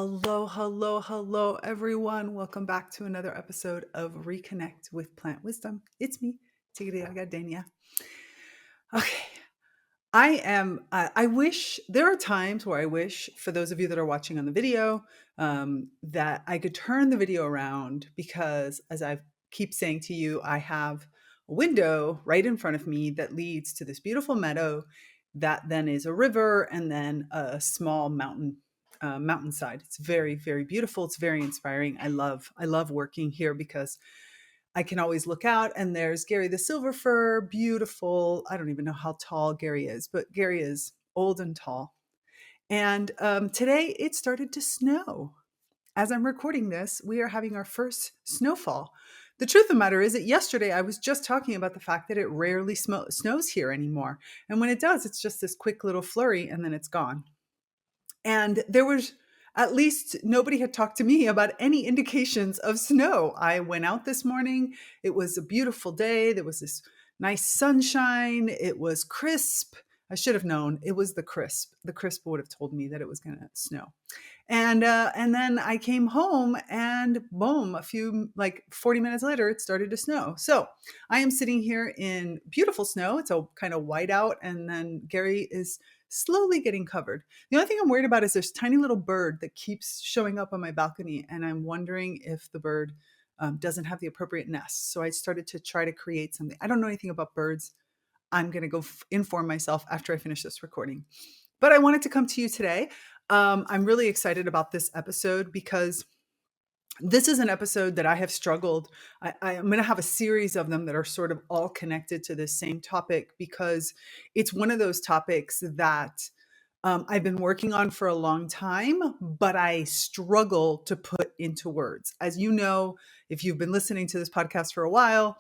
Hello, everyone. Welcome back to another episode of ReConnect with Plant Wisdom. It's me, Tigre Dania. Okay, I wish, there are times where I wish, for those of you that are watching on the video, that I could turn the video around because, as I keep saying to you, I have a window right in front of me that leads to this beautiful meadow that then is a river and then a small mountainside. It's very, very beautiful. It's very inspiring. I love working here because I can always look out and there's Gary the silver fir, beautiful. I don't even know how tall Gary is, but Gary is old and tall. And today it started to snow. As I'm recording this, we are having our first snowfall. The truth of the matter is that yesterday I was just talking about the fact that it rarely snows here anymore. And when it does, it's just this quick little flurry and then it's gone. And there was, at least nobody had talked to me about any indications of snow. I went out this morning. It was a beautiful day. There was this nice sunshine. It was crisp. I should have known it was the crisp. The crisp would have told me that it was going to snow. And then I came home and boom, a few, like 40 minutes later, it started to snow. So I am sitting here in beautiful snow. It's a kind of white out, and then Gary is slowly getting covered. The only thing I'm worried about is this tiny little bird that keeps showing up on my balcony, and I'm wondering if the bird doesn't have the appropriate nest. So I started to try to create something. I don't know anything about birds. I'm going to go inform myself after I finish this recording. But I wanted to come to you today. I'm really excited about this episode because this is an episode that I have struggled. I'm going to have a series of them that are sort of all connected to this same topic because it's one of those topics that I've been working on for a long time, but I struggle to put into words. As you know, if you've been listening to this podcast for a while,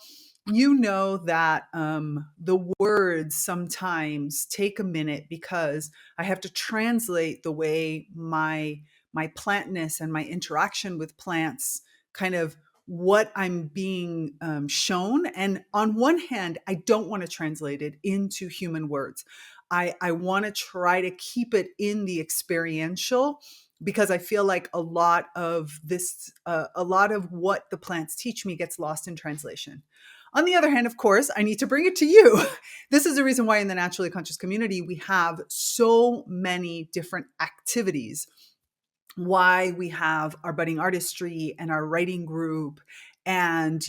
you know that the words sometimes take a minute because I have to translate the way my plantness and my interaction with plants, kind of what I'm being shown. And on one hand, I don't want to translate it into human words. I want to try to keep it in the experiential because I feel like a lot of what the plants teach me gets lost in translation. On the other hand, of course, I need to bring it to you. This is the reason why in the Naturally Conscious community, we have so many different activities, why we have our budding artistry and our writing group and,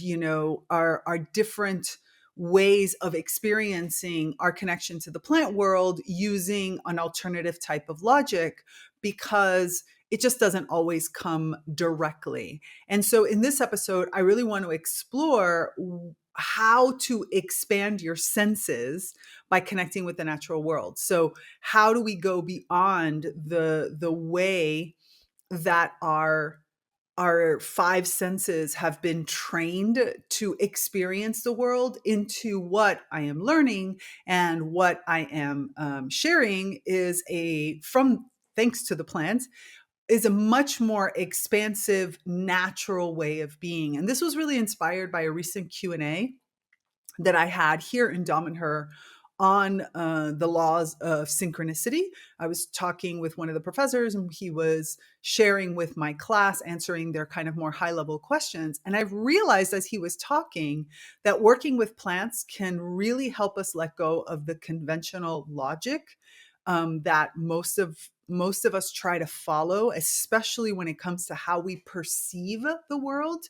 our different ways of experiencing our connection to the plant world using an alternative type of logic, because it just doesn't always come directly. And so in this episode, I really want to explore how to expand your senses by connecting with the natural world. So how do we go beyond the way that our five senses have been trained to experience the world into what I am learning and what I am sharing is thanks to the plants, is a much more expansive, natural way of being. And this was really inspired by a recent Q&A that I had here in Damanhur on the laws of synchronicity. I was talking with one of the professors and he was sharing with my class, answering their kind of more high-level questions. And I've realized as he was talking that working with plants can really help us let go of the conventional logic that most of us try to follow, especially when it comes to how we perceive the world,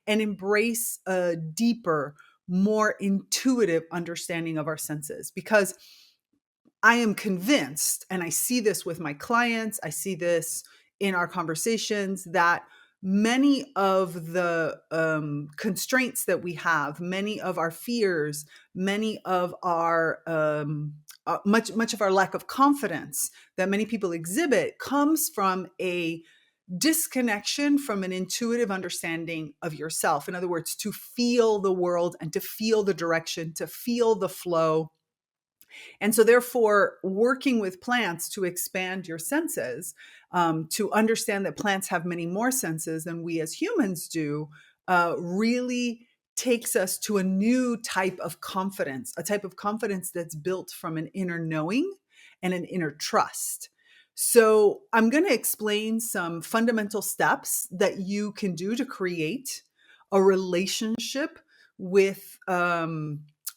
and embrace a deeper, more intuitive understanding of our senses. Because I am convinced, and I see this with my clients, I see this in our conversations, that many of the constraints that we have, many of our fears, many of our much of our lack of confidence that many people exhibit comes from a disconnection from an intuitive understanding of yourself. In other words, to feel the world and to feel the direction, to feel the flow. And so therefore, working with plants to expand your senses, to understand that plants have many more senses than we as humans do, really takes us to a new type of confidence, a type of confidence that's built from an inner knowing and an inner trust. So I'm going to explain some fundamental steps that you can do to create a relationship with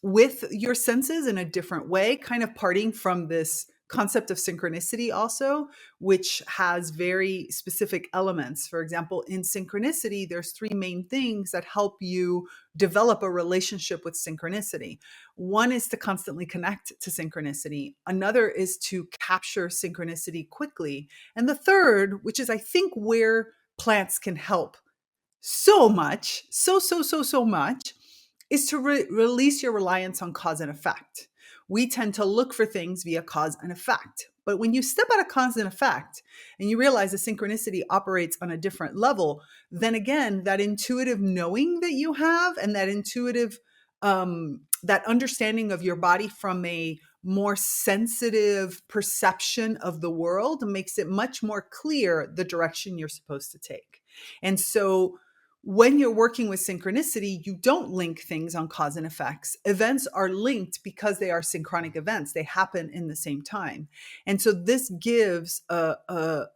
with your senses in a different way, kind of parting from this concept of synchronicity also, which has very specific elements. For example, in synchronicity, there's three main things that help you develop a relationship with synchronicity. One is to constantly connect to synchronicity. Another is to capture synchronicity quickly. And the third, which is I think where plants can help so much, so much, is to release your reliance on cause and effect. We tend to look for things via cause and effect. But when you step out of cause and effect and you realize the synchronicity operates on a different level, then again, that intuitive knowing that you have and that intuitive, that understanding of your body from a more sensitive perception of the world makes it much more clear the direction you're supposed to take. And so when you're working with synchronicity, you don't link things on cause and effects. Events are linked because they are synchronic events. They happen in the same time. And so this gives a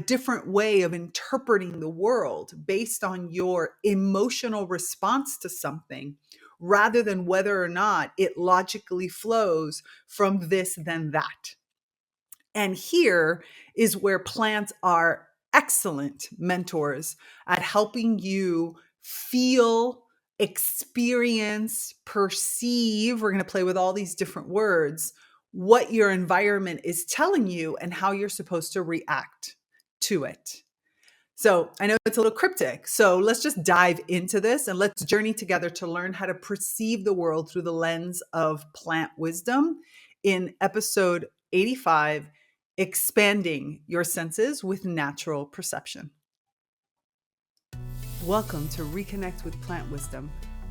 different way of interpreting the world based on your emotional response to something, rather than whether or not it logically flows from this, then that. And here is where plants are excellent mentors at helping you feel, experience, perceive. We're going to play with all these different words, what your environment is telling you and how you're supposed to react to it. So I know it's a little cryptic. So let's just dive into this and let's journey together to learn how to perceive the world through the lens of plant wisdom in episode 85, Expanding Your Senses with Natural Perception. Welcome to ReConnect with Plant Wisdom.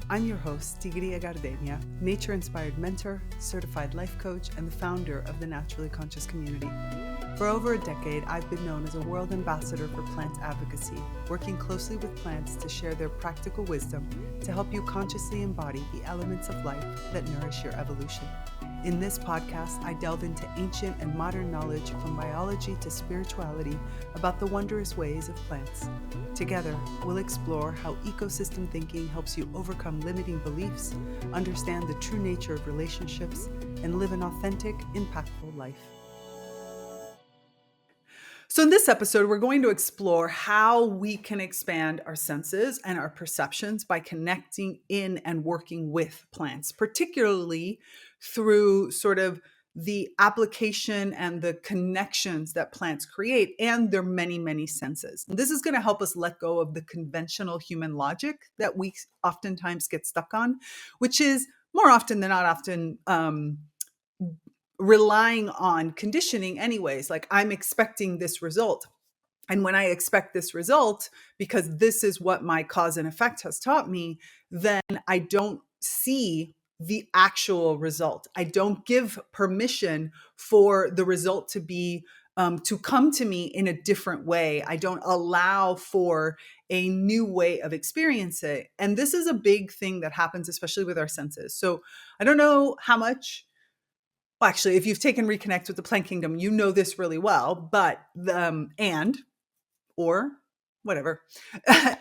I'm your host, Tigria Gardenia, nature-inspired mentor, certified life coach, and the founder of the Naturally Conscious community. For over a decade, I've been known as a world ambassador for plant advocacy, working closely with plants to share their practical wisdom to help you consciously embody the elements of life that nourish your evolution. In this podcast, I delve into ancient and modern knowledge from biology to spirituality about the wondrous ways of plants. Together, we'll explore how ecosystem thinking helps you overcome limiting beliefs, understand the true nature of relationships, and live an authentic, impactful life. So in this episode, we're going to explore how we can expand our senses and our perceptions by connecting in and working with plants, particularly through sort of the application and the connections that plants create and their many, many senses. And this is going to help us let go of the conventional human logic that we oftentimes get stuck on, which is more often than not often relying on conditioning anyways. Like, I'm expecting this result. And when I expect this result, because this is what my cause and effect has taught me, then I don't see the actual result. I don't give permission for the result to be to come to me in a different way. I don't allow for a new way of experiencing it. And this is a big thing that happens, especially with our senses. So I don't know how much. Well, actually, if you've taken Reconnect with the Plant Kingdom, you know this really well, but or whatever.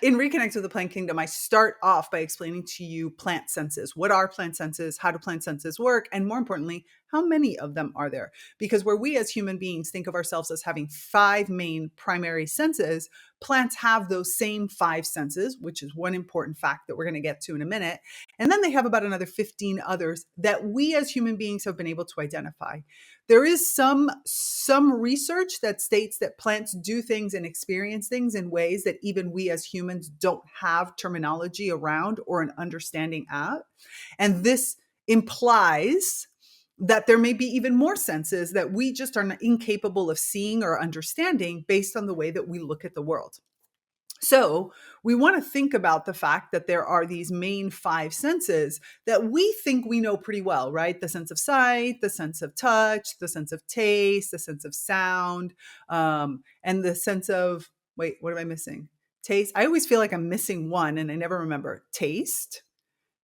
In Reconnect with the Plant Kingdom, I start off by explaining to you plant senses. What are plant senses? How do plant senses work? And more importantly, how many of them are there? Because where we as human beings think of ourselves as having 5 main primary senses, plants have those same 5 senses, which is one important fact that we're going to get to in a minute. And then they have about another 15 others that we as human beings have been able to identify. There is some research that states that plants do things and experience things in ways that even we as humans don't have terminology around or an understanding of. And this implies that there may be even more senses that we just are incapable of seeing or understanding based on the way that we look at the world. So we want to think about the fact that there are these main 5 senses that we think we know pretty well, right? The sense of sight, the sense of touch, the sense of taste, the sense of sound, and the sense of, wait, what am I missing? Taste. I always feel like I'm missing one and I never remember. Taste,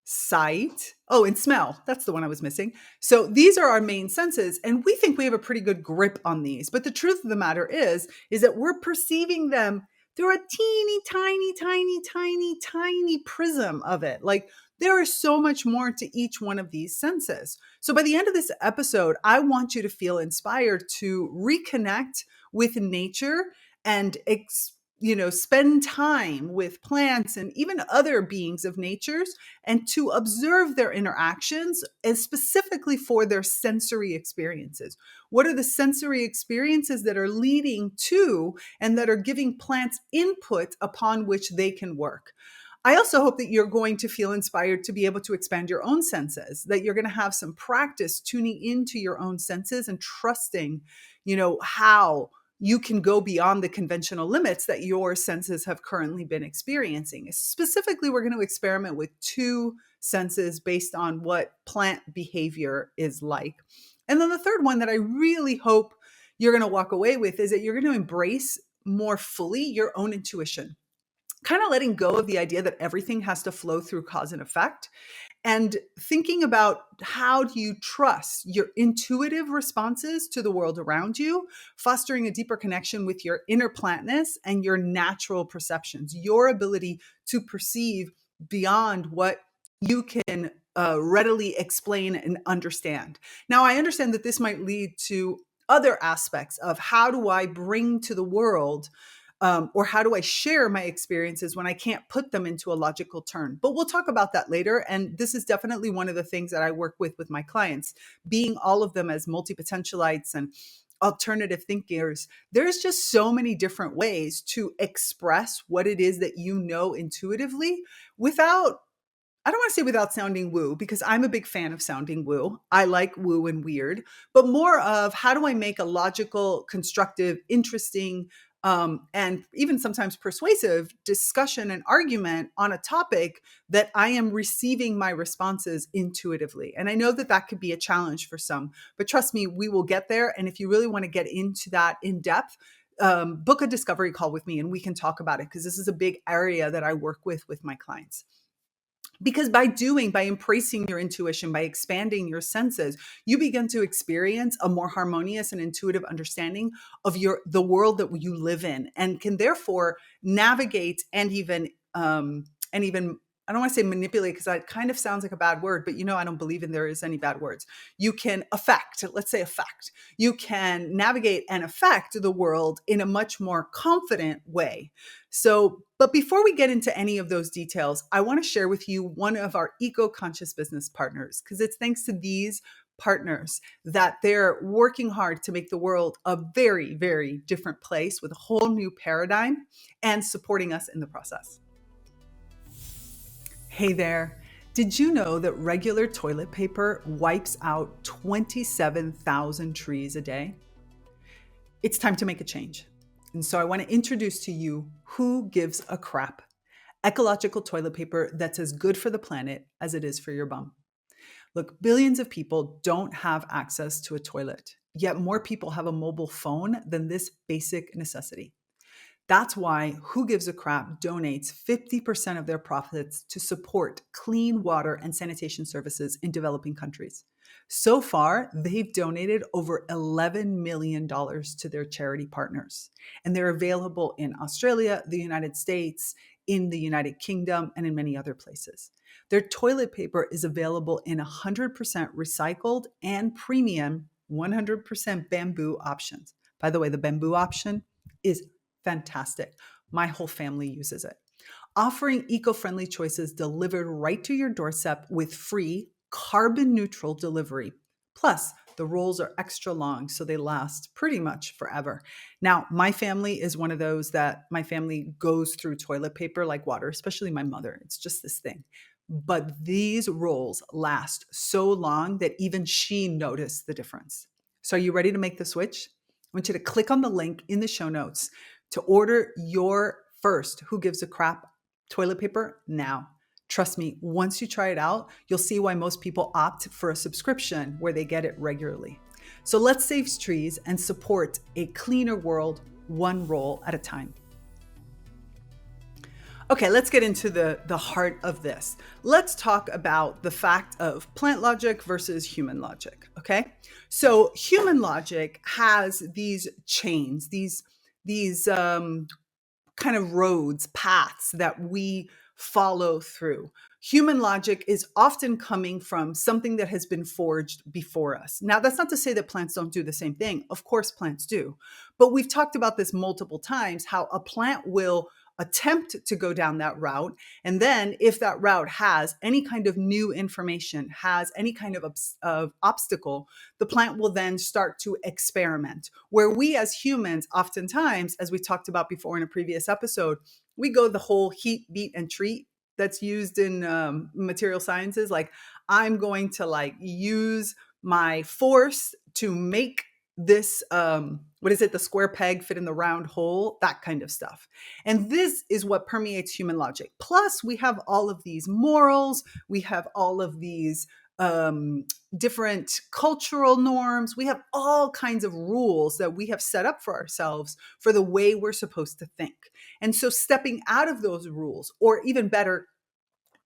sight, oh, and smell. That's the one I was missing. So these are our main senses, and we think we have a pretty good grip on these. But the truth of the matter is that we're perceiving them through a teeny, tiny, tiny, tiny, tiny prism of it. Like there is so much more to each one of these senses. So by the end of this episode, I want you to feel inspired to reconnect with nature and spend time with plants and even other beings of nature's, and to observe their interactions, and specifically for their sensory experiences. What are the sensory experiences that are leading to and that are giving plants input upon which they can work? I also hope that you're going to feel inspired to be able to expand your own senses, that you're going to have some practice tuning into your own senses and trusting, how you can go beyond the conventional limits that your senses have currently been experiencing. Specifically, we're going to experiment with 2 senses based on what plant behavior is like. And then the third one that I really hope you're going to walk away with is that you're going to embrace more fully your own intuition, kind of letting go of the idea that everything has to flow through cause and effect, and thinking about how do you trust your intuitive responses to the world around you, fostering a deeper connection with your inner plantness and your natural perceptions, your ability to perceive beyond what you can readily explain and understand. Now, I understand that this might lead to other aspects of how do I bring to the world or how do I share my experiences when I can't put them into a logical turn? But we'll talk about that later. And this is definitely one of the things that I work with my clients, being all of them as multi-potentialites and alternative thinkers. There's just so many different ways to express what it is that you know intuitively without, I don't want to say without sounding woo, because I'm a big fan of sounding woo. I like woo and weird, but more of how do I make a logical, constructive, interesting, and even sometimes persuasive discussion and argument on a topic that I am receiving my responses intuitively. And I know that that could be a challenge for some, but trust me, we will get there. And if you really want to get into that in depth, book a discovery call with me and we can talk about it, because this is a big area that I work with my clients. Because by embracing your intuition, by expanding your senses, you begin to experience a more harmonious and intuitive understanding of the world that you live in, and can therefore navigate and even I don't want to say manipulate, because that kind of sounds like a bad word, but I don't believe there is any bad words. You can let's say affect. You can navigate and affect the world in a much more confident way. So, but before we get into any of those details, I want to share with you one of our eco-conscious business partners, because it's thanks to these partners that they're working hard to make the world a very, very different place with a whole new paradigm and supporting us in the process. Hey there. Did you know that regular toilet paper wipes out 27,000 trees a day? It's time to make a change. And so I want to introduce to you Who Gives a Crap, ecological toilet paper that's as good for the planet as it is for your bum. Look, billions of people don't have access to a toilet, yet more people have a mobile phone than this basic necessity. That's why Who Gives a Crap donates 50% of their profits to support clean water and sanitation services in developing countries. So far, they've donated over $11 million to their charity partners, and they're available in Australia, the United States, in the United Kingdom, and in many other places. Their toilet paper is available in 100% recycled and premium 100% bamboo options. By the way, the bamboo option is fantastic. My whole family uses it. Offering eco-friendly choices delivered right to your doorstep with free carbon neutral delivery. Plus, the rolls are extra long, so they last pretty much forever. Now, my family is one of those that my family goes through toilet paper like water, especially my mother. It's just this thing. But these rolls last so long that even she noticed the difference. So are you ready to make the switch? I want you to click on the link in the show notes to order your first Who Gives a Crap toilet paper now. Trust me, once you try it out, you'll see why most people opt for a subscription where they get it regularly. So let's save trees and support a cleaner world, one roll at a time. Okay, let's get into the heart of this. Let's talk about the fact of plant logic versus human logic. Okay, so human logic has these chains, these kind of roads, paths that we follow through. Human logic is often coming from something that has been forged before us. Now, that's not to say that plants don't do the same thing. Of course, plants do. But we've talked about this multiple times, how a plant will attempt to go down that route. And then if that route has any kind of new information, has any kind of obstacle, the plant will then start to experiment. Where we as humans, oftentimes, as we talked about before in a previous episode, we go the whole heat, beat, and treat that's used in material sciences. Like, I'm going to use my force to make this what is it, the square peg fit in the round hole, that kind of stuff. And this is what permeates human logic. Plus we have all of these morals, we have all of these um, different cultural norms, we have all kinds of rules that we have set up for ourselves for the way we're supposed to think. And so stepping out of those rules, or even better,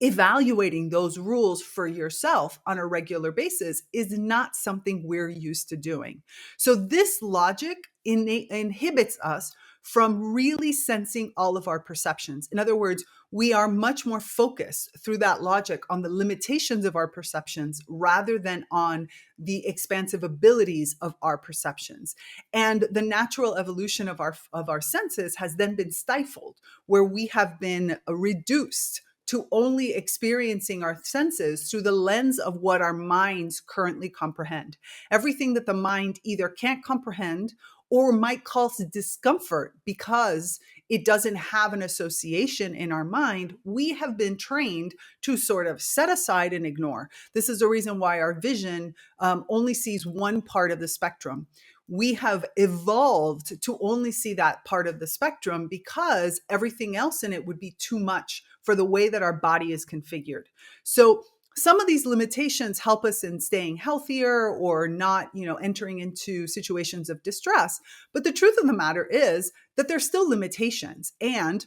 evaluating those rules for yourself on a regular basis, is not something we're used to doing. So this logic inhibits us from really sensing all of our perceptions. In other words, we are much more focused through that logic on the limitations of our perceptions rather than on the expansive abilities of our perceptions. And the natural evolution of our senses has then been stifled, where we have been reduced to only experiencing our senses through the lens of what our minds currently comprehend. Everything that the mind either can't comprehend or might cause discomfort because it doesn't have an association in our mind, we have been trained to sort of set aside and ignore. This is the reason why our vision only sees one part of the spectrum. We have evolved to only see that part of the spectrum because everything else in it would be too much for the way that our body is configured. So some of these limitations help us in staying healthier or not, entering into situations of distress. But the truth of the matter is that there's still limitations. And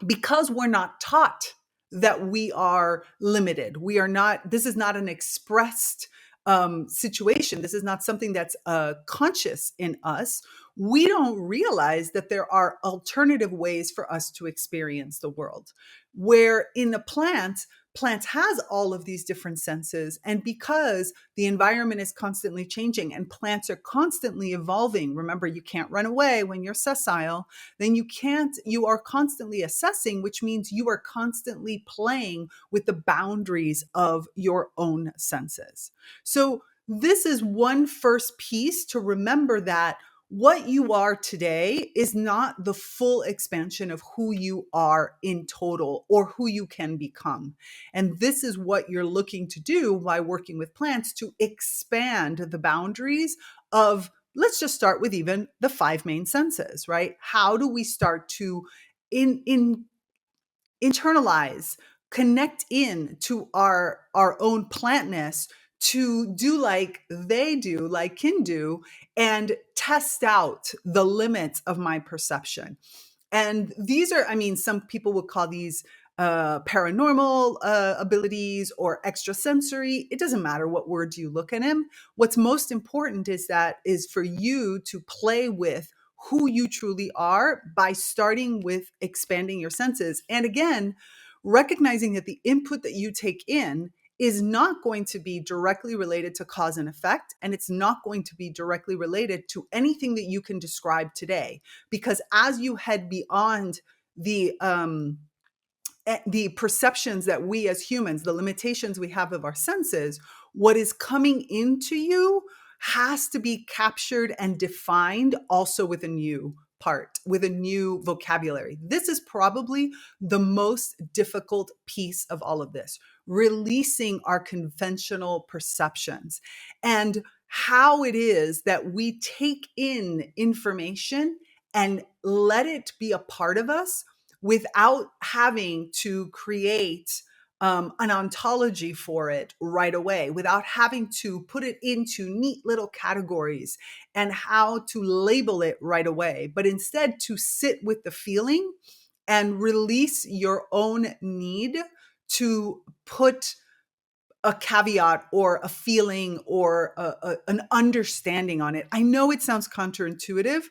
because we're not taught that we are limited, this is not an expressed situation. This is not something that's conscious in us. We don't realize that there are alternative ways for us to experience the world. Where in the plants has all of these different senses. And because the environment is constantly changing and plants are constantly evolving, remember, you can't run away when you're sessile, then you are constantly assessing, which means you are constantly playing with the boundaries of your own senses. So this is one first piece to remember, that what you are today is not the full expansion of who you are in total or who you can become. And this is what you're looking to do by working with plants, to expand the boundaries of, let's just start with even the five main senses, right? How do we start to internalize, connect in to our own plantness, to do like they do, like kin do, and test out the limits of my perception. And these are, some people would call these paranormal abilities or extrasensory. It doesn't matter what words you look at them. What's most important is for you to play with who you truly are by starting with expanding your senses. And again, recognizing that the input that you take in is not going to be directly related to cause and effect, and it's not going to be directly related to anything that you can describe today. Because as you head beyond the perceptions that we as humans, the limitations we have of our senses, what is coming into you has to be captured and defined also with a new part, with a new vocabulary. This is probably the most difficult piece of all of this, releasing our conventional perceptions and how it is that we take in information and let it be a part of us without having to create an ontology for it right away, without having to put it into neat little categories and how to label it right away, but instead to sit with the feeling and release your own need to put a caveat or a feeling or an understanding on it. I know it sounds counterintuitive,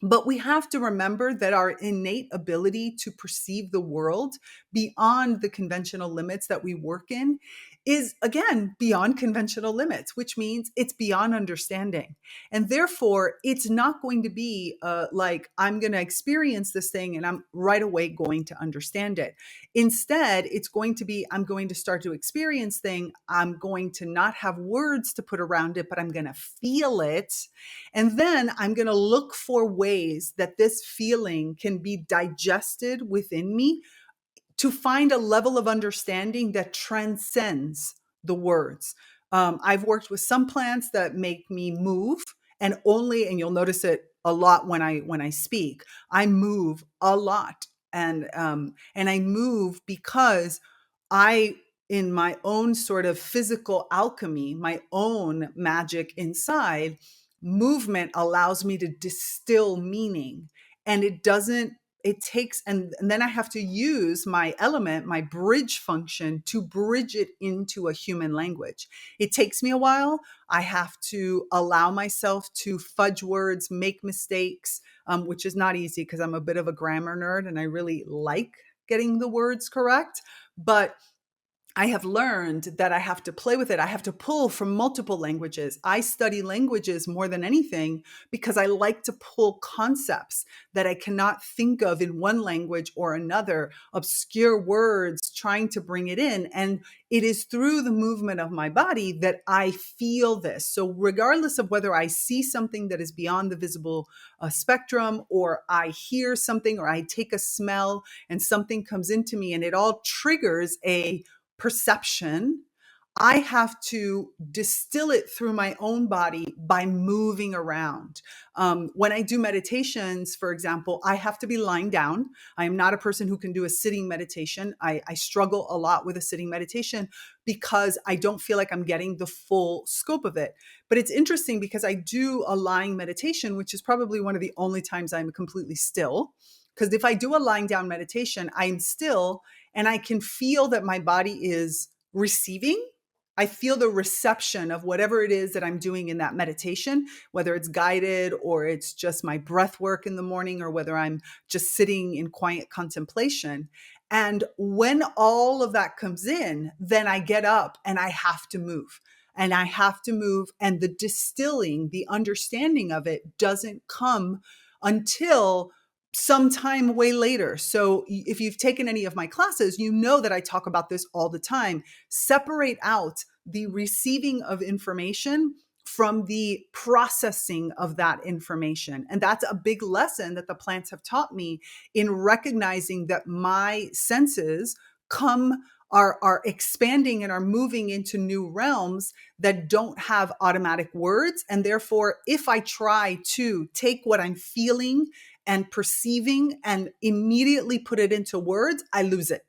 but we have to remember that our innate ability to perceive the world beyond the conventional limits that we work in is, again, beyond conventional limits, which means it's beyond understanding. And therefore, it's not going to be like, I'm going to experience this thing and I'm right away going to understand it. Instead, it's going to be, I'm going to start to experience thing. I'm going to not have words to put around it, but I'm going to feel it. And then I'm going to look for ways that this feeling can be digested within me to find a level of understanding that transcends the words. I've worked with some plants that make me move, and you'll notice it a lot when I speak. I move a lot, and I move because I, in my own sort of physical alchemy, my own magic inside, movement allows me to distill meaning, and it doesn't it takes and then I have to use my element, my bridge function, to bridge it into a human language. It takes me a while. I have to allow myself to fudge words, make mistakes, which is not easy because I'm a bit of a grammar nerd and I really like getting the words correct. But I have learned that I have to play with it. I have to pull from multiple languages. I study languages more than anything because I like to pull concepts that I cannot think of in one language or another, obscure words, trying to bring it in. And it is through the movement of my body that I feel this. So regardless of whether I see something that is beyond the visible spectrum, or I hear something, or I take a smell and something comes into me and it all triggers a perception, I have to distill it through my own body by moving around. When I do meditations, for example, I have to be lying down. I am not a person who can do a sitting meditation. I struggle a lot with a sitting meditation because I don't feel like I'm getting the full scope of it. But it's interesting because I do a lying meditation, which is probably one of the only times I'm completely still. Because if I do a lying down meditation, I'm still and I can feel that my body is receiving. I feel the reception of whatever it is that I'm doing in that meditation, whether it's guided or it's just my breath work in the morning, or whether I'm just sitting in quiet contemplation. And when all of that comes in, then I get up and I have to move. And I have to move. And the distilling, the understanding of it doesn't come until sometime way later. So if you've taken any of my classes, you know that I talk about this all the time. Separate out the receiving of information from the processing of that information. And that's a big lesson that the plants have taught me in recognizing that my senses are expanding and are moving into new realms that don't have automatic words. And therefore, if I try to take what I'm feeling and perceiving and immediately put it into words, I lose it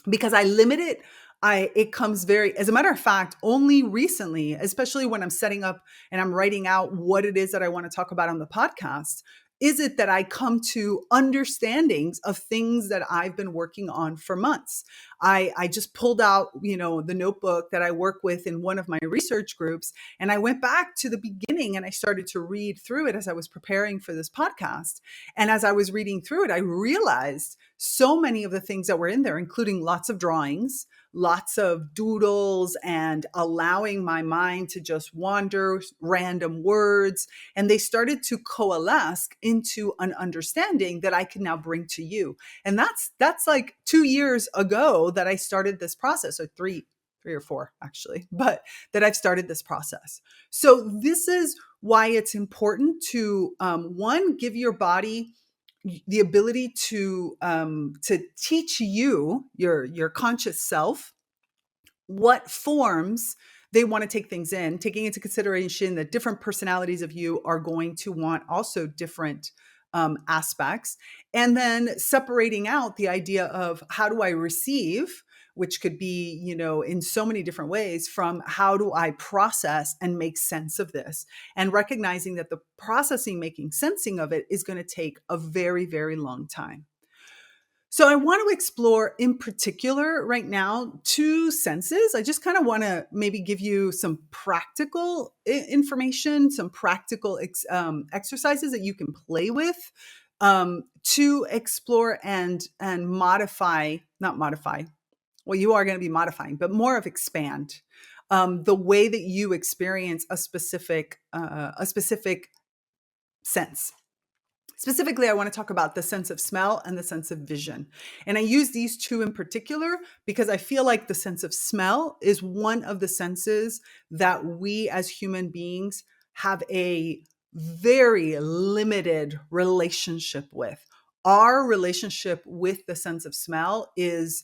because I limit it. It comes as a matter of fact, only recently, especially when I'm setting up and I'm writing out what it is that I want to talk about on the podcast, is it that I come to understandings of things that I've been working on for months. I just pulled out, the notebook that I work with in one of my research groups, and I went back to the beginning and I started to read through it as I was preparing for this podcast. And as I was reading through it, I realized so many of the things that were in there, including lots of drawings, lots of doodles, and allowing my mind to just wander, random words. And they started to coalesce into an understanding that I can now bring to you. And that's like 2 years ago that I started this process, or three or four actually, but that I've started this process. So this is why it's important to, one, give your body the ability to teach you, your conscious self, what forms they want to take things in, taking into consideration that different personalities of you are going to want also different aspects. And then separating out the idea of how do I receive, which could be, in so many different ways, from how do I process and make sense of this, and recognizing that the processing, making sensing of it is going to take a very, very long time. So I want to explore in particular right now two senses. I just kind of want to maybe give you some practical information, some practical exercises that you can play with to explore and modify, not modify. Well, you are going to be modifying, but more of expand the way that you experience a specific sense. Specifically, I want to talk about the sense of smell and the sense of vision. And I use these two in particular because I feel like the sense of smell is one of the senses that we as human beings have a very limited relationship with. Our relationship with the sense of smell is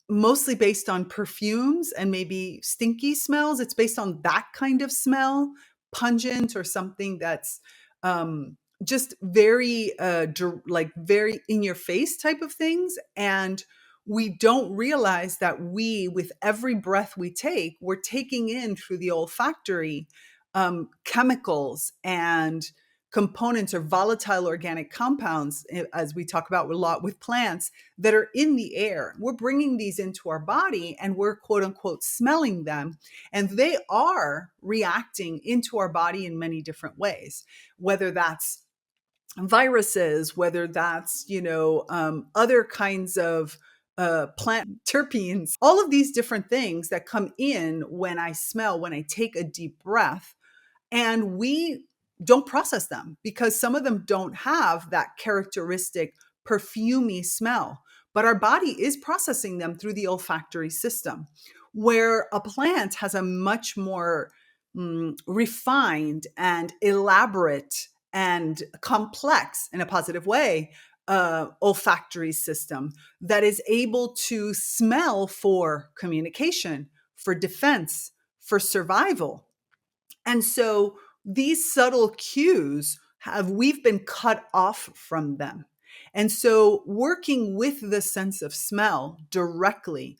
mostly based on perfumes and maybe stinky smells. It's based on that kind of smell, pungent or something that's just very, like very in your face type of things. And we don't realize that with every breath we take, we're taking in through the olfactory chemicals and components or volatile organic compounds, as we talk about a lot with plants, that are in the air. We're bringing these into our body and we're quote unquote smelling them. And they are reacting into our body in many different ways, whether that's viruses, whether that's, other kinds of plant terpenes, all of these different things that come in when I smell, when I take a deep breath. And we don't process them because some of them don't have that characteristic perfumey smell. But our body is processing them through the olfactory system, where a plant has a much more refined and elaborate and complex, in a positive way, olfactory system that is able to smell for communication, for defense, for survival. And so these subtle cues we've been cut off from them. And so working with the sense of smell directly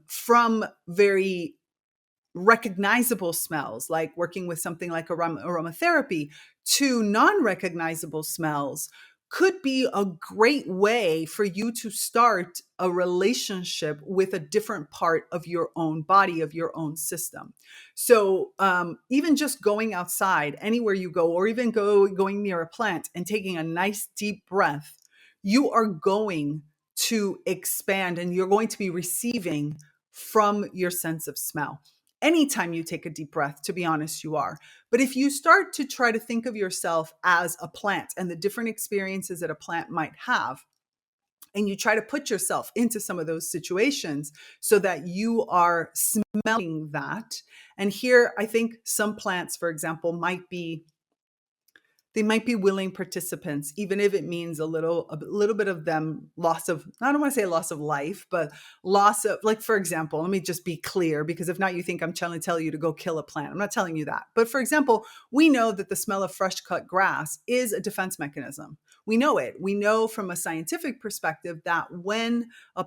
from very recognizable smells, like working with something like aromatherapy, to non-recognizable smells could be a great way for you to start a relationship with a different part of your own body, of your own system. So even just going outside, anywhere you go, or even going near a plant and taking a nice deep breath, you are going to expand and you're going to be receiving from your sense of smell. Anytime you take a deep breath, to be honest, you are. But if you start to try to think of yourself as a plant and the different experiences that a plant might have, and you try to put yourself into some of those situations so that you are smelling that. And here, I think some plants, for example, they might be willing participants, even if it means a little bit of them loss of, I don't want to say loss of life, but loss of, like, for example, let me just be clear, because if not, you think I'm trying to tell you to go kill a plant. I'm not telling you that. But for example, we know that the smell of fresh cut grass is a defense mechanism. We know it. We know from a scientific perspective that when a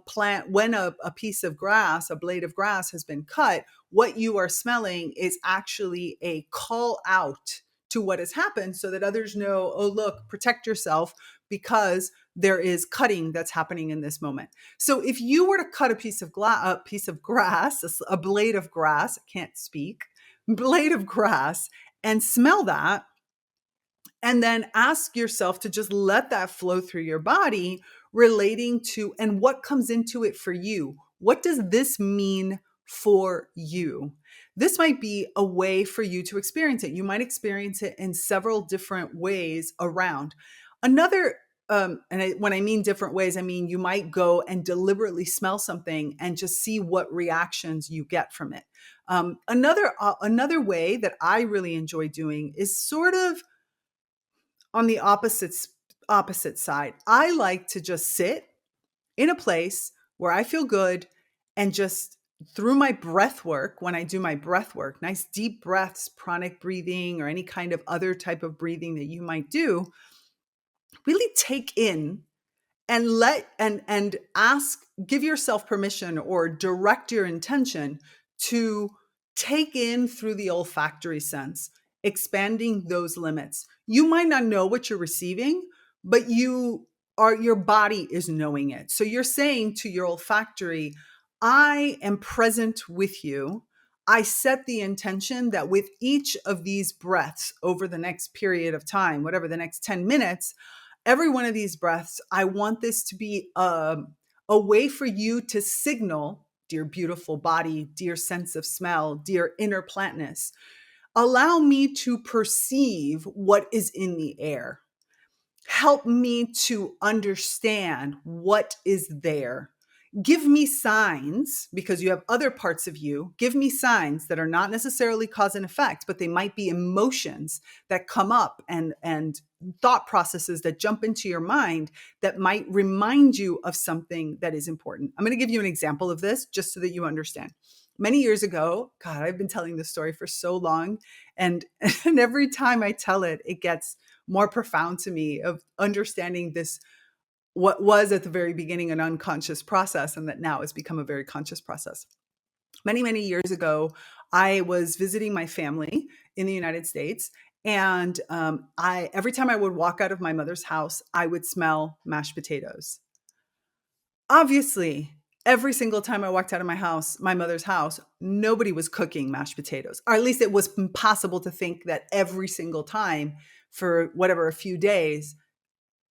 piece of grass, a blade of grass has been cut, what you are smelling is actually a call out to what has happened so that others know, oh, look, protect yourself because there is cutting that's happening in this moment. So if you were to cut a piece of grass, a blade of grass, I can't speak, blade of grass, and smell that, and then ask yourself to just let that flow through your body, relating to, and what comes into it for you. What does this mean for you? This might be a way for you to experience it. You might experience it in several different ways around. Another, when I mean different ways, I mean you might go and deliberately smell something and just see what reactions you get from it. Another way that I really enjoy doing is sort of on the opposite side. I like to just sit in a place where I feel good and just through my breath work, when I do my breath work, nice deep breaths, pranic breathing, or any kind of other type of breathing that you might do, really take in and give yourself permission or direct your intention to take in through the olfactory sense, expanding those limits. You might not know what you're receiving, but you your body is knowing it. So you're saying to your olfactory, I am present with you. I set the intention that with each of these breaths over the next period of time, whatever the next 10 minutes, every one of these breaths, I want this to be a way for you to signal, dear beautiful body, dear sense of smell, dear inner plantness, allow me to perceive what is in the air. Help me to understand what is there. Give me signs, because you have other parts of you. Give me signs that are not necessarily cause and effect, but they might be emotions that come up and thought processes that jump into your mind that might remind you of something that is important. I'm going to give you an example of this just so that you understand. Many years ago, God, I've been telling this story for so long. And, and every time I tell it, it gets more profound to me of understanding this, what was at the very beginning an unconscious process and that now has become a very conscious process. Many, many years ago, I was visiting my family in the United States. And every time I would walk out of my mother's house, I would smell mashed potatoes. Obviously, every single time I walked out of my mother's house, nobody was cooking mashed potatoes, or at least it was impossible to think that every single time for whatever, a few days,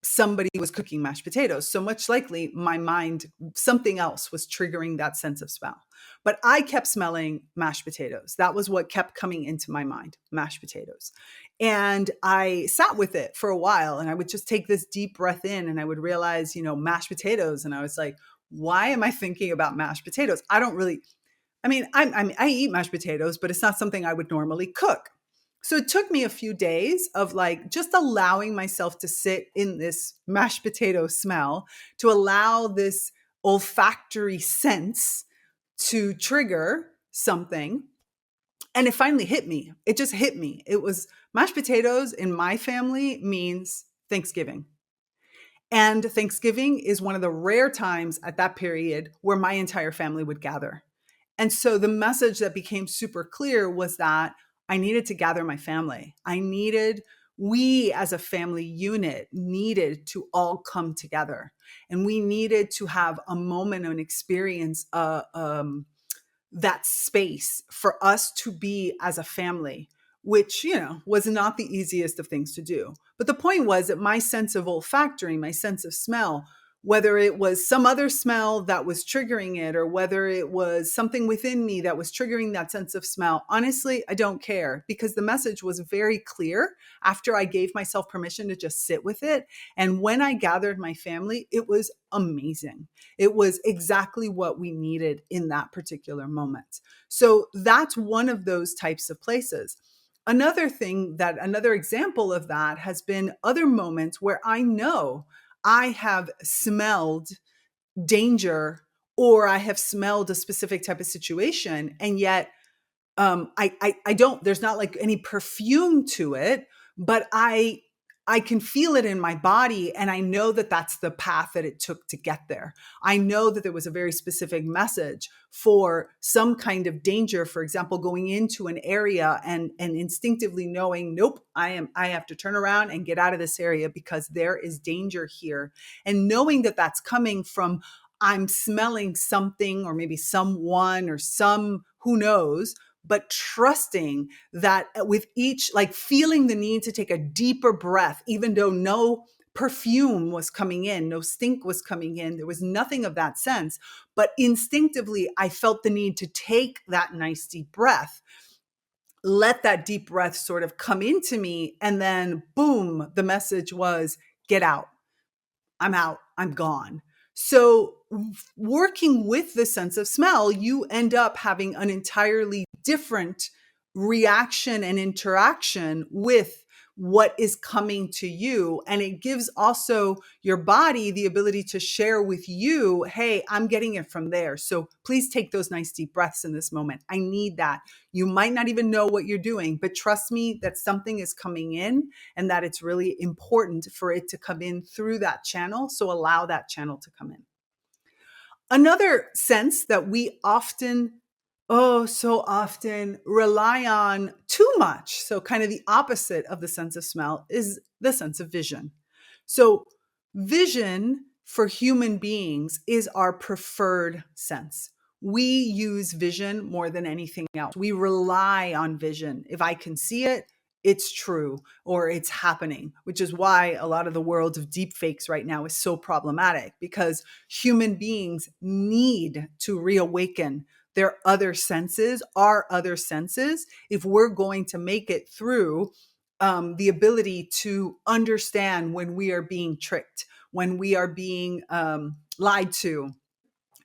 somebody was cooking mashed potatoes. So much likely my mind, something else was triggering that sense of smell. But I kept smelling mashed potatoes. That was what kept coming into my mind, mashed potatoes. And I sat with it for a while and I would just take this deep breath in and I would realize, mashed potatoes. And I was like, why am I thinking about mashed potatoes? I don't really, I eat mashed potatoes, but it's not something I would normally cook. So it took me a few days of like just allowing myself to sit in this mashed potato smell, to allow this olfactory sense to trigger something. And it finally hit me. It just hit me. It was mashed potatoes in my family means Thanksgiving. And Thanksgiving is one of the rare times at that period where my entire family would gather. And so the message that became super clear was that I needed to gather my family. We as a family unit needed to all come together. And we needed to have a moment, an experience, that space for us to be as a family, which, was not the easiest of things to do. But the point was that my sense of olfactory, my sense of smell, whether it was some other smell that was triggering it or whether it was something within me that was triggering that sense of smell, honestly, I don't care, because the message was very clear after I gave myself permission to just sit with it. And when I gathered my family, it was amazing. It was exactly what we needed in that particular moment. So that's one of those types of places. Another example of that has been other moments where I know I have smelled danger or I have smelled a specific type of situation. And yet I don't, there's not like any perfume to it, but I can feel it in my body. And I know that that's the path that it took to get there. I know that there was a very specific message for some kind of danger, for example, going into an area and instinctively knowing, nope, I have to turn around and get out of this area because there is danger here. And knowing that that's coming from, I'm smelling something or maybe someone or who knows, but trusting that with each, like feeling the need to take a deeper breath, even though no perfume was coming in, no stink was coming in, there was nothing of that sense. But instinctively, I felt the need to take that nice deep breath, let that deep breath sort of come into me. And then boom, the message was, get out. I'm out. I'm gone. So working with the sense of smell, you end up having an entirely different reaction and interaction with what is coming to you. And it gives also your body the ability to share with you, hey, I'm getting it from there. So please take those nice deep breaths in this moment. I need that. You might not even know what you're doing, but trust me that something is coming in and that it's really important for it to come in through that channel. So allow that channel to come in. Another sense that we often, so often rely on too much, so kind of the opposite of the sense of smell, is the sense of vision. So Vision for human beings is our preferred sense. We use vision more than anything else. We rely on vision. If I can see it, it's true or it's happening, which is why a lot of the world of deep fakes right now is so problematic, because human beings need to reawaken their other senses, our other senses, if we're going to make it through the ability to understand when we are being tricked, when we are being lied to.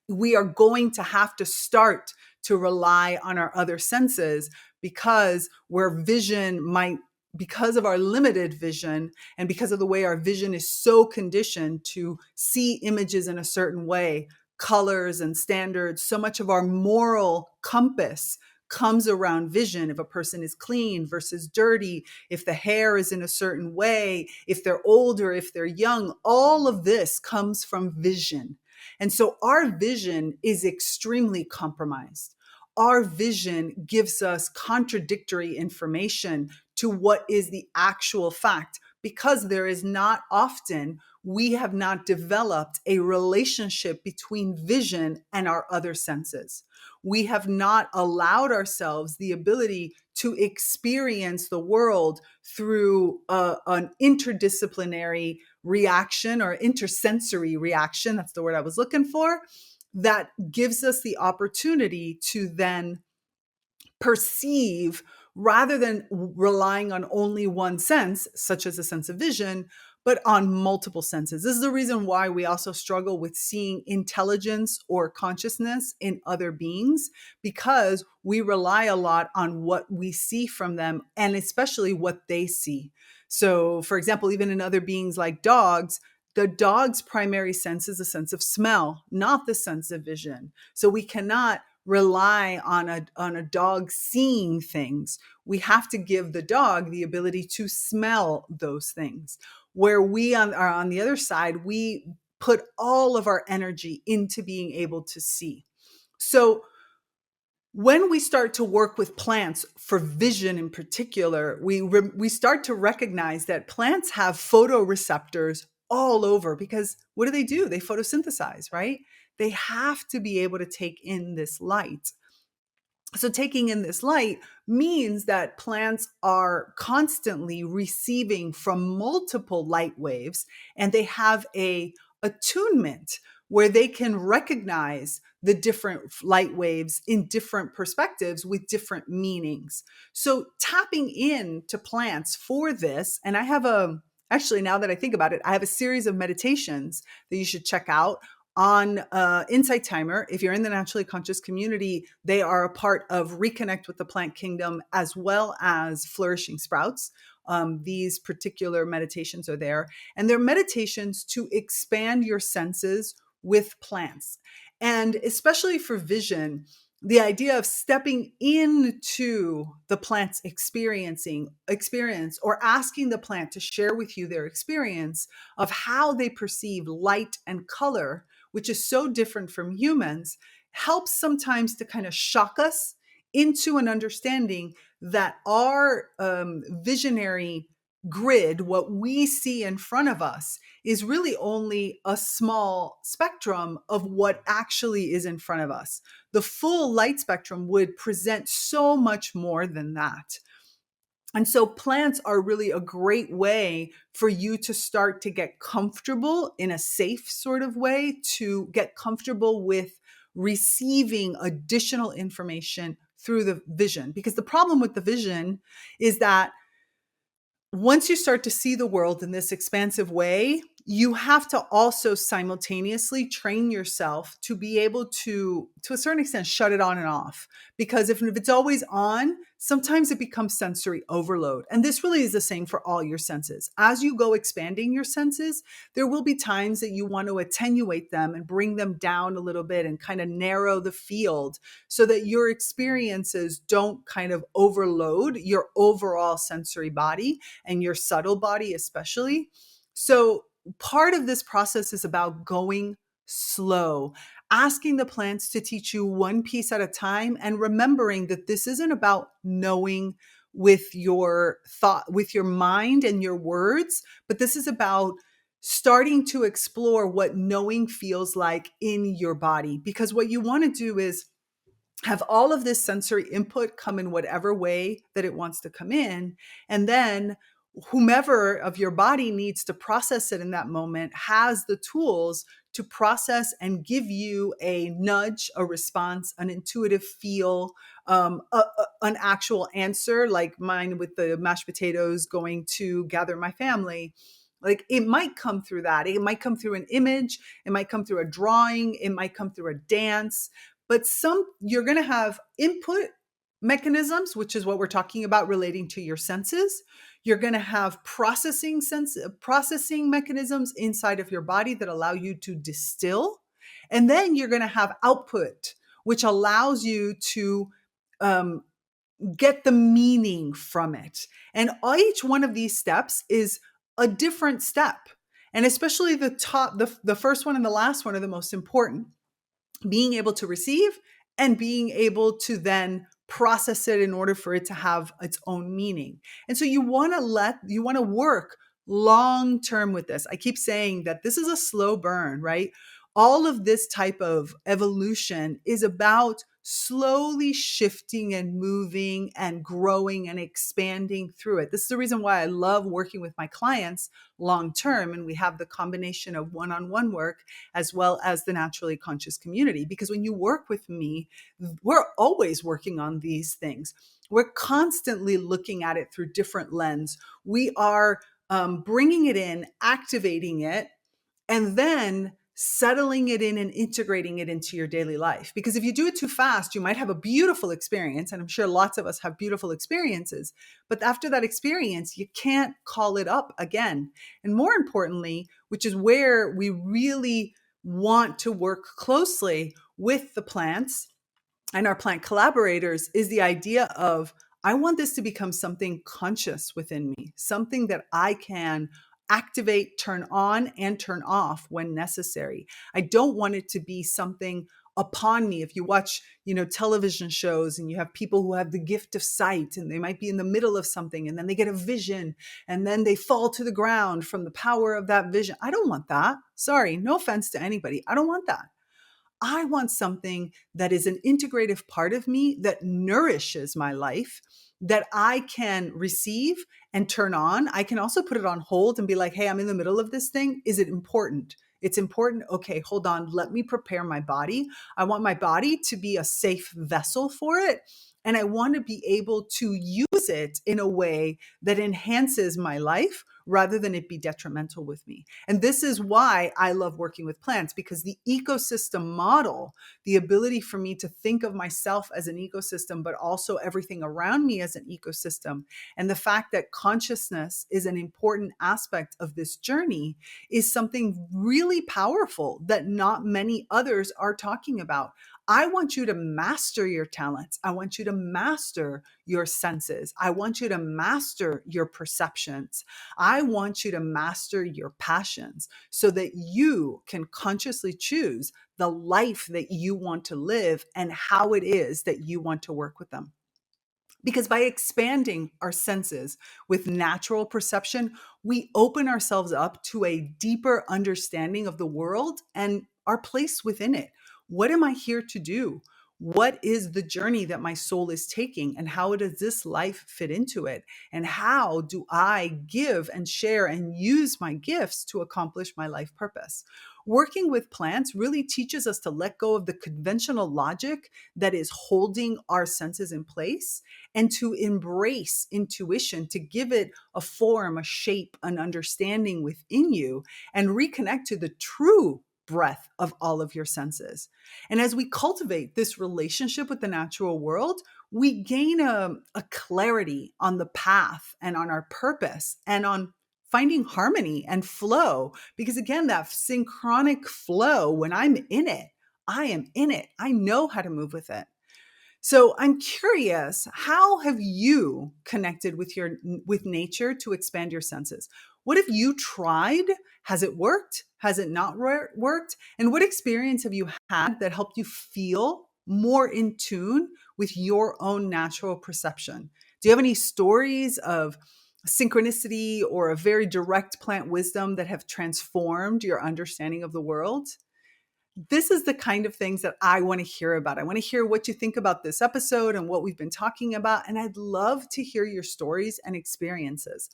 We are going to have to start to rely on our other senses, because where vision might, because of our limited vision and because of the way our vision is so conditioned to see images in a certain way, colors and standards, so much of our moral compass comes around vision. If a person is clean versus dirty, if the hair is in a certain way, if they're older, if they're young, all of this comes from vision. And so our vision is extremely compromised. Our vision gives us contradictory information to what is the actual fact, because there is not often, we have not developed a relationship between vision and our other senses. We have not allowed ourselves the ability to experience the world through an interdisciplinary reaction or intersensory reaction. That's the word I was looking for. That gives us the opportunity to then perceive, rather than relying on only one sense, such as a sense of vision, but on multiple senses. This is the reason why we also struggle with seeing intelligence or consciousness in other beings, because we rely a lot on what we see from them, and especially what they see. So, for example, even in other beings like dogs, the dog's primary sense is a sense of smell, not the sense of vision. So we cannot rely on a dog seeing things. We have to give the dog the ability to smell those things. Where we are on the other side, we put all of our energy into being able to see. So when we start to work with plants for vision in particular, we start to recognize that plants have photoreceptors all over, because what do? They photosynthesize, right? They have to be able to take in this light. So taking in this light means that plants are constantly receiving from multiple light waves, and they have a attunement where they can recognize the different light waves in different perspectives with different meanings. So tapping into plants for this, and actually, now that I think about it, I have a series of meditations that you should check out on Insight Timer. If you're in the Naturally Conscious community, they are a part of ReConnect with the Plant Kingdom, as well as Flourishing Sprouts. These particular meditations are there, and they're meditations to expand your senses with plants. And especially for vision, the idea of stepping into the plant's experience, or asking the plant to share with you their experience of how they perceive light and color, which is so different from humans, helps sometimes to kind of shock us into an understanding that our visionary grid, what we see in front of us, is really only a small spectrum of what actually is in front of us. The full light spectrum would present so much more than that. And so plants are really a great way for you to start to get comfortable in a safe sort of way, to get comfortable with receiving additional information through the vision. Because the problem with the vision is that once you start to see the world in this expansive way, you have to also simultaneously train yourself to be able to a certain extent, shut it on and off. Because if it's always on, sometimes it becomes sensory overload. And this really is the same for all your senses. As you go expanding your senses, there will be times that you want to attenuate them and bring them down a little bit and kind of narrow the field, so that your experiences don't kind of overload your overall sensory body and your subtle body especially. So part of this process is about going slow, asking the plants to teach you one piece at a time, and remembering that this isn't about knowing with your thought, with your mind and your words, but this is about starting to explore what knowing feels like in your body. Because what you want to do is have all of this sensory input come in whatever way that it wants to come in. And then whomever of your body needs to process it in that moment has the tools to process and give you a nudge, a response, an intuitive feel, an actual answer, like mine with the mashed potatoes going to gather my family. Like it might come through that. It might come through an image. It might come through a drawing. It might come through a dance. But you're going to have input mechanisms, which is what we're talking about relating to your senses. You're going to have processing mechanisms inside of your body that allow you to distill. And then you're going to have output, which allows you to um, get the meaning from it. And each one of these steps is a different step. And especially the first one and the last one are the most important. Being able to receive and being able to then process it in order for it to have its own meaning. And so you want to work long term with this. I keep saying that this is a slow burn, right? All of this type of evolution is about slowly shifting and moving and growing and expanding through it. This is the reason why I love working with my clients long term. And we have the combination of one-on-one work as well as the naturally conscious community. Because when you work with me, we're always working on these things. We're constantly looking at it through different lens. We are bringing it in, activating it, and then settling it in and integrating it into your daily life. Because if you do it too fast, you might have a beautiful experience. And I'm sure lots of us have beautiful experiences. But after that experience, you can't call it up again. And more importantly, which is where we really want to work closely with the plants and our plant collaborators, is the idea of, I want this to become something conscious within me, something that I can activate, turn on, and turn off when necessary. I don't want it to be something upon me. If you watch, television shows and you have people who have the gift of sight and they might be in the middle of something and then they get a vision and then they fall to the ground from the power of that vision. I don't want that. Sorry, no offense to anybody. I don't want that. I want something that is an integrative part of me that nourishes my life, that I can receive and turn on. I can also put it on hold and be like, hey, I'm in the middle of this thing. Is it important? It's important. Okay, hold on. Let me prepare my body. I want my body to be a safe vessel for it. And I want to be able to use it in a way that enhances my life rather than it be detrimental with me. And this is why I love working with plants, because the ecosystem model, the ability for me to think of myself as an ecosystem, but also everything around me as an ecosystem, and the fact that consciousness is an important aspect of this journey, is something really powerful that not many others are talking about. I want you to master your talents. I want you to master your senses. I want you to master your perceptions. I want you to master your passions so that you can consciously choose the life that you want to live and how it is that you want to work with them. Because by expanding our senses with natural perception, we open ourselves up to a deeper understanding of the world and our place within it. What am I here to do? What is the journey that my soul is taking? And how does this life fit into it? And how do I give and share and use my gifts to accomplish my life purpose? Working with plants really teaches us to let go of the conventional logic that is holding our senses in place, and to embrace intuition, to give it a form, a shape, an understanding within you, and reconnect to the true breath of all of your senses. And as we cultivate this relationship with the natural world, we gain a clarity on the path and on our purpose and on finding harmony and flow. Because again, that synchronic flow, when I'm in it, I am in it. I know how to move with it. So I'm curious, how have you connected with nature to expand your senses? What have you tried? Has it worked? Has it not worked? And what experience have you had that helped you feel more in tune with your own natural perception? Do you have any stories of synchronicity or a very direct plant wisdom that have transformed your understanding of the world, this is the kind of things that I want to hear about. I want to hear what you think about this episode and what we've been talking about. And I'd love to hear your stories and experiences.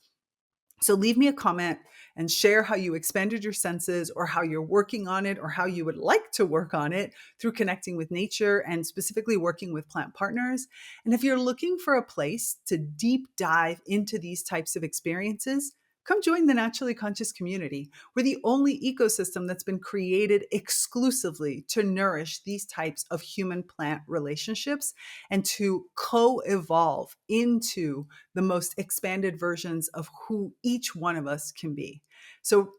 So leave me a comment and share how you expanded your senses, or how you're working on it, or how you would like to work on it through connecting with nature and specifically working with plant partners. And if you're looking for a place to deep dive into these types of experiences, come join the Naturally Conscious community. We're the only ecosystem that's been created exclusively to nourish these types of human-plant relationships and to co-evolve into the most expanded versions of who each one of us can be. So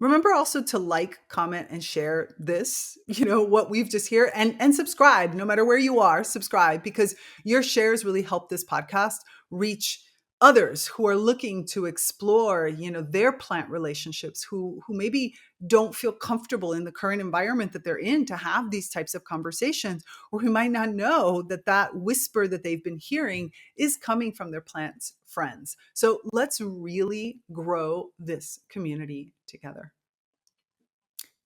remember also to like, comment, and share this, what we've just here, and subscribe. No matter where you are, subscribe, because your shares really help this podcast reach others who are looking to explore, their plant relationships, who maybe don't feel comfortable in the current environment that they're in to have these types of conversations, or who might not know that whisper that they've been hearing is coming from their plant friends. So let's really grow this community together.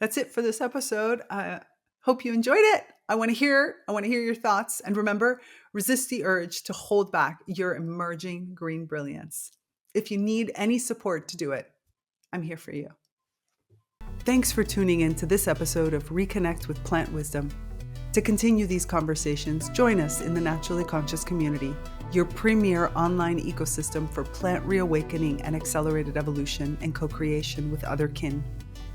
That's it for this episode. I hope you enjoyed it. I want to hear your thoughts. And remember, resist the urge to hold back your emerging green brilliance. If you need any support to do it, I'm here for you. Thanks for tuning in to this episode of ReConnect with Plant Wisdom. To continue these conversations, join us in the Naturally Conscious community, your premier online ecosystem for plant reawakening and accelerated evolution and co-creation with other kin.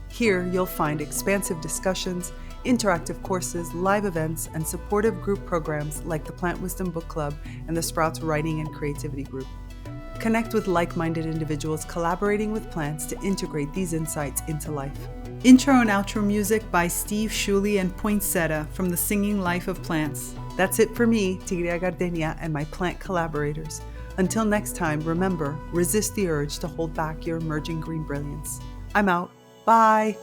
Here, you'll find expansive discussions, interactive courses, live events, and supportive group programs like the Plant Wisdom Book Club and the Sprouts Writing and Creativity Group. Connect with like-minded individuals collaborating with plants to integrate these insights into life. Intro and outro music by Steve Shuley and Poinsettia from The Singing Life of Plants. That's it for me, Tigria Gardenia, and my plant collaborators. Until next time, remember, resist the urge to hold back your emerging green brilliance. I'm out. Bye.